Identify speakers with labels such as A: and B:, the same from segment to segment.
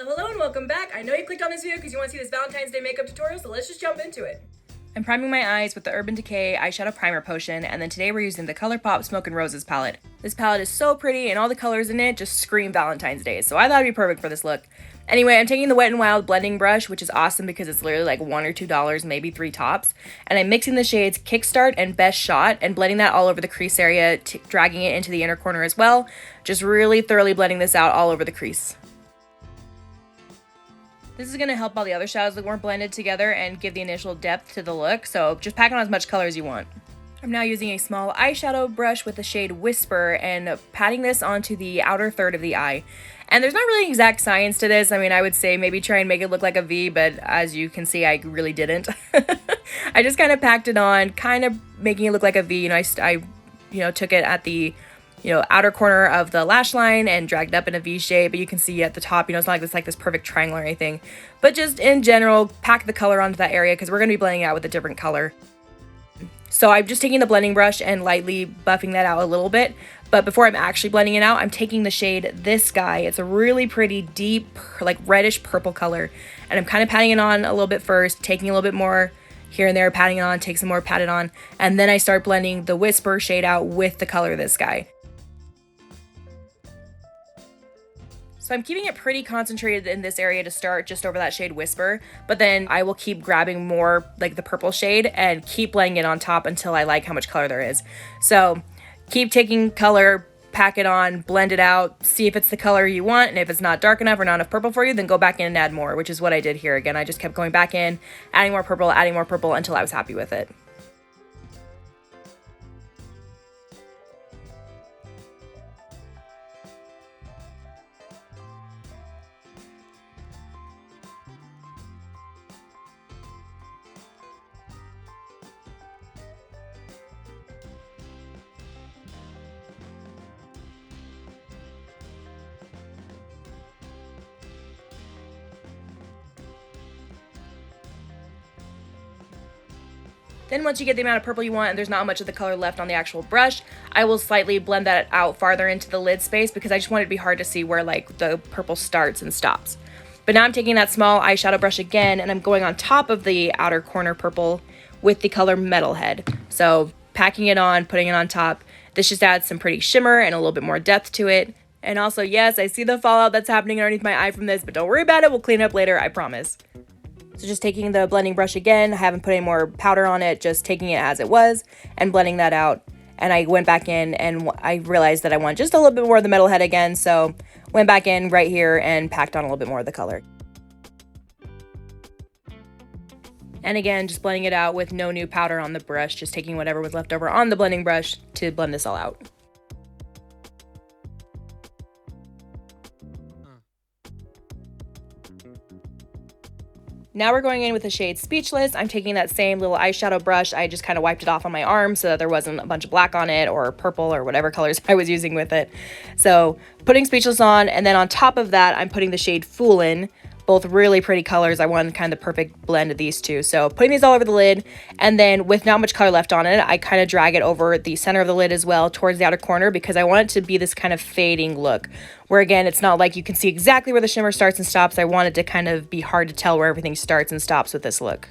A: Hello and welcome back. I know you clicked on this video because you want to see this Valentine's Day makeup tutorial, so let's just jump into it. I'm priming my eyes with the Urban Decay Eyeshadow Primer Potion, and then today we're using the Colourpop Smoke and Roses palette. This palette is so pretty, and all the colors in it just scream Valentine's Day, so I thought it'd be perfect for this look. Anyway, I'm taking the Wet n Wild blending brush, which is awesome because it's literally like $1 or $2, maybe 3 tops, and I'm mixing the shades Kickstart and Best Shot and blending that all over the crease area, dragging it into the inner corner as well, just really thoroughly blending this out all over the crease. This is going to help all the other shadows look more blended together and give the initial depth to the look, so just pack on as much color as you want. I'm now using a small eyeshadow brush with the shade Whisper and patting this onto the outer third of the eye. And there's not really exact science to this. I mean, I would say maybe try and make it look like a V, but as you can see, I really didn't. I just kind of packed it on, kind of making it look like a V. I took it at the outer corner of the lash line and dragged it up in a V shape, but you can see at the top, it's not like this perfect triangle or anything, but just in general, pack the color onto that area because we're going to be blending it out with a different color. So I'm just taking the blending brush and lightly buffing that out a little bit, but before I'm actually blending it out, I'm taking the shade This Guy. It's a really pretty deep, like reddish purple color, and I'm kind of patting it on a little bit first, taking a little bit more here and there, patting it on, take some more, pat it on, and then I start blending the Whisper shade out with the color This Guy. So I'm keeping it pretty concentrated in this area to start, just over that shade Whisper, but then I will keep grabbing more like the purple shade and keep blending it on top until I like how much color there is. So keep taking color, pack it on, blend it out, see if it's the color you want, and if it's not dark enough or not enough purple for you, then go back in and add more, which is what I did here. Again, I just kept going back in, adding more purple until I was happy with it. Then once you get the amount of purple you want and there's not much of the color left on the actual brush, I will slightly blend that out farther into the lid space because I just want it to be hard to see where like the purple starts and stops. But now I'm taking that small eyeshadow brush again and I'm going on top of the outer corner purple with the color Metalhead. So packing it on, putting it on top. This just adds some pretty shimmer and a little bit more depth to it. And also, yes, I see the fallout that's happening underneath my eye from this, but don't worry about it, we'll clean it up later, I promise. So just taking the blending brush again, I haven't put any more powder on it, just taking it as it was and blending that out. And I went back in and I realized that I want just a little bit more of the Metalhead again, so went back in right here and packed on a little bit more of the color. And again, just blending it out with no new powder on the brush, just taking whatever was left over on the blending brush to blend this all out. Now we're going in with the shade Speechless. I'm taking that same little eyeshadow brush. I just kind of wiped it off on my arm so that there wasn't a bunch of black on it or purple or whatever colors I was using with it. So putting Speechless on, and then on top of that, I'm putting the shade Foolin'. Both really pretty colors. I wanted kind of the perfect blend of these two. So putting these all over the lid, and then with not much color left on it, I kind of drag it over the center of the lid as well towards the outer corner because I want it to be this kind of fading look. Where again, it's not like you can see exactly where the shimmer starts and stops. I want it to kind of be hard to tell where everything starts and stops with this look.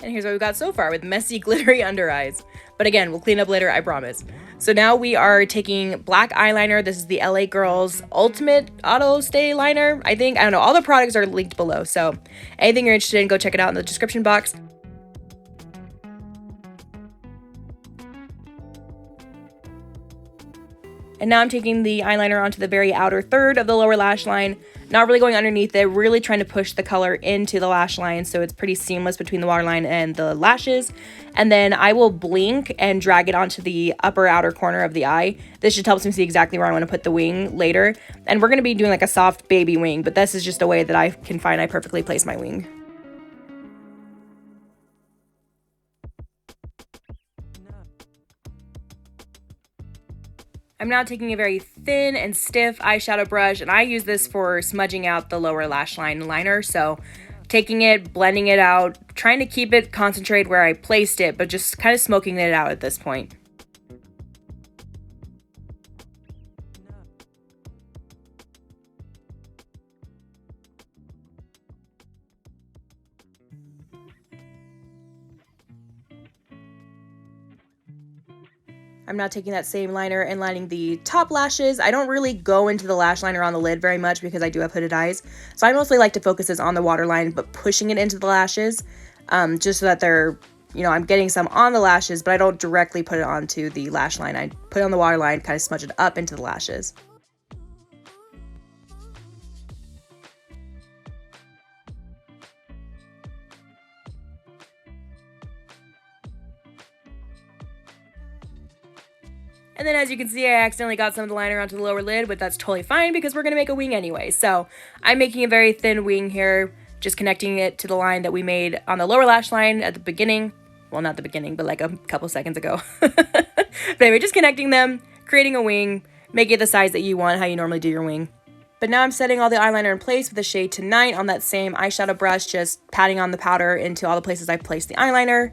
A: And here's what we've got so far with messy, glittery under eyes. But again, we'll clean up later, I promise. So now we are taking black eyeliner. This is the LA Girls Ultimate Auto Stay Liner, I think. I don't know. All the products are linked below. So anything you're interested in, go check it out in the description box. And now I'm taking the eyeliner onto the very outer third of the lower lash line, not really going underneath it, really trying to push the color into the lash line so it's pretty seamless between the waterline and the lashes. And then I will blink and drag it onto the upper outer corner of the eye. This just helps me see exactly where I want to put the wing later. And we're going to be doing like a soft baby wing, but this is just a way that I can find I perfectly place my wing. I'm now taking a very thin and stiff eyeshadow brush, and I use this for smudging out the lower lash line liner. So taking it, blending it out, trying to keep it concentrated where I placed it, but just kind of smoking it out at this point. I'm now taking that same liner and lining the top lashes. I don't really go into the lash liner on the lid very much because I do have hooded eyes. So I mostly like to focus this on the waterline, but pushing it into the lashes, just so that they're, you know, I'm getting some on the lashes, but I don't directly put it onto the lash line. I put it on the waterline, kind of smudge it up into the lashes. And then as you can see, I accidentally got some of the liner onto the lower lid, but that's totally fine because we're going to make a wing anyway. So I'm making a very thin wing here, just connecting it to the line that we made on the lower lash line at the beginning. Well, not the beginning, but like a couple seconds ago. But anyway, just connecting them, creating a wing, make it the size that you want, how you normally do your wing. But now I'm setting all the eyeliner in place with the shade Tonight on that same eyeshadow brush, just patting on the powder into all the places I've placed the eyeliner.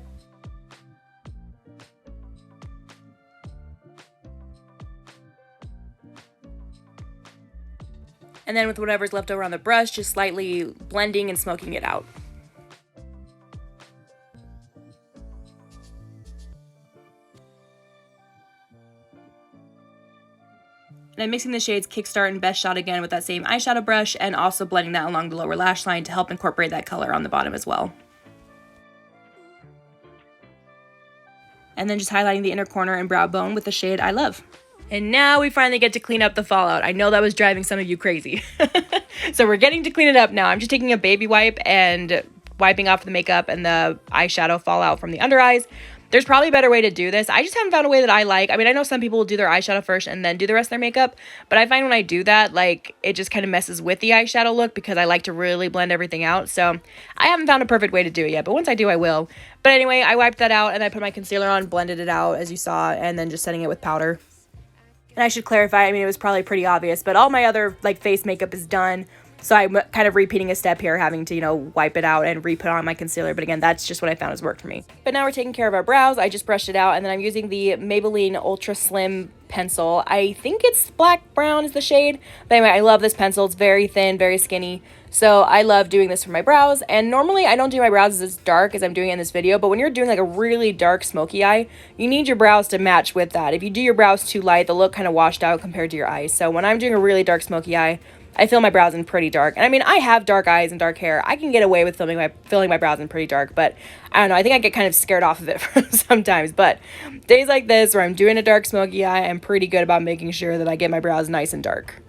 A: And then with whatever's left over on the brush, just slightly blending and smoking it out. And I'm mixing the shades Kickstart and Best Shot again with that same eyeshadow brush, and also blending that along the lower lash line to help incorporate that color on the bottom as well. And then just highlighting the inner corner and brow bone with the shade I Love. And now we finally get to clean up the fallout. I know that was driving some of you crazy. So we're getting to clean it up now. I'm just taking a baby wipe and wiping off the makeup and the eyeshadow fallout from the under eyes. There's probably a better way to do this. I just haven't found a way that I like. I mean, I know some people will do their eyeshadow first and then do the rest of their makeup, but I find when I do that, like, it just kind of messes with the eyeshadow look because I like to really blend everything out. So I haven't found a perfect way to do it yet, but once I do, I will. But anyway, I wiped that out and I put my concealer on, blended it out as you saw, and then just setting it with powder. And I should clarify, I mean, it was probably pretty obvious, but all my other, like, face makeup is done. So I'm kind of repeating a step here, having to, you know, wipe it out and re-put on my concealer. But again, that's just what I found has worked for me. But now we're taking care of our brows. I just brushed it out, and then I'm using the Maybelline Ultra Slim pencil. I think it's black brown is the shade. But anyway, I love this pencil. It's very thin, very skinny. So I love doing this for my brows. And normally I don't do my brows as dark as I'm doing in this video, but when you're doing like a really dark smoky eye, you need your brows to match with that. If you do your brows too light, they'll look kind of washed out compared to your eyes. So when I'm doing a really dark smoky eye, I fill my brows in pretty dark. And I mean, I have dark eyes and dark hair. I can get away with filling my brows in pretty dark, but I don't know. I think I get kind of scared off of it sometimes. But days like this where I'm doing a dark smoky eye, I'm pretty good about making sure that I get my brows nice and dark.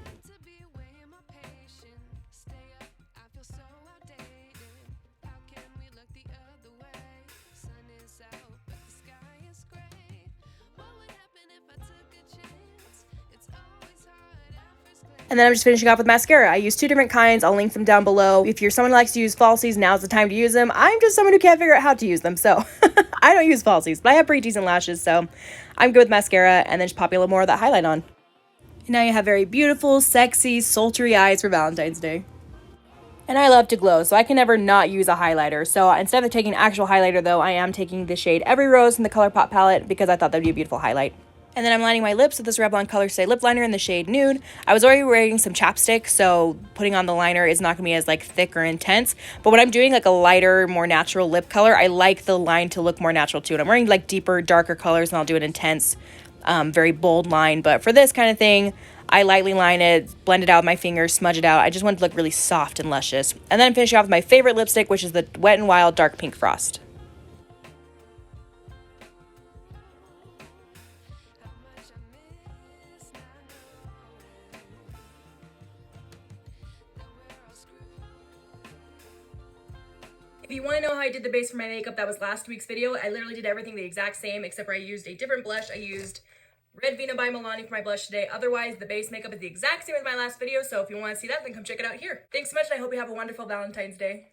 A: And then I'm just finishing off with mascara. I use two different kinds. I'll link them down below. If you're someone who likes to use falsies, now's the time to use them. I'm just someone who can't figure out how to use them, so I don't use falsies, but I have pretty decent lashes, so I'm good with mascara, and then just popping a little more of that highlight on. And now you have very beautiful, sexy, sultry eyes for Valentine's Day. And I love to glow, so I can never not use a highlighter. So instead of taking actual highlighter, though, I am taking the shade Every Rose from the Colourpop palette because I thought that'd be a beautiful highlight. And then I'm lining my lips with this Revlon Colorstay lip liner in the shade Nude. I was already wearing some chapstick, so putting on the liner is not going to be as like thick or intense. But when I'm doing like a lighter, more natural lip color, I like the line to look more natural too. And I'm wearing like deeper, darker colors, and I'll do an intense, very bold line. But for this kind of thing, I lightly line it, blend it out with my fingers, smudge it out. I just want it to look really soft and luscious. And then I'm finishing off with my favorite lipstick, which is the Wet n Wild Dark Pink Frost. If you want to know how I did the base for my makeup, that was last week's video. I literally did everything the exact same, except for I used a different blush. I used Red Vina by Milani for my blush today. Otherwise, the base makeup is the exact same as my last video, so if you want to see that, then come check it out here. Thanks so much, and I hope you have a wonderful Valentine's Day.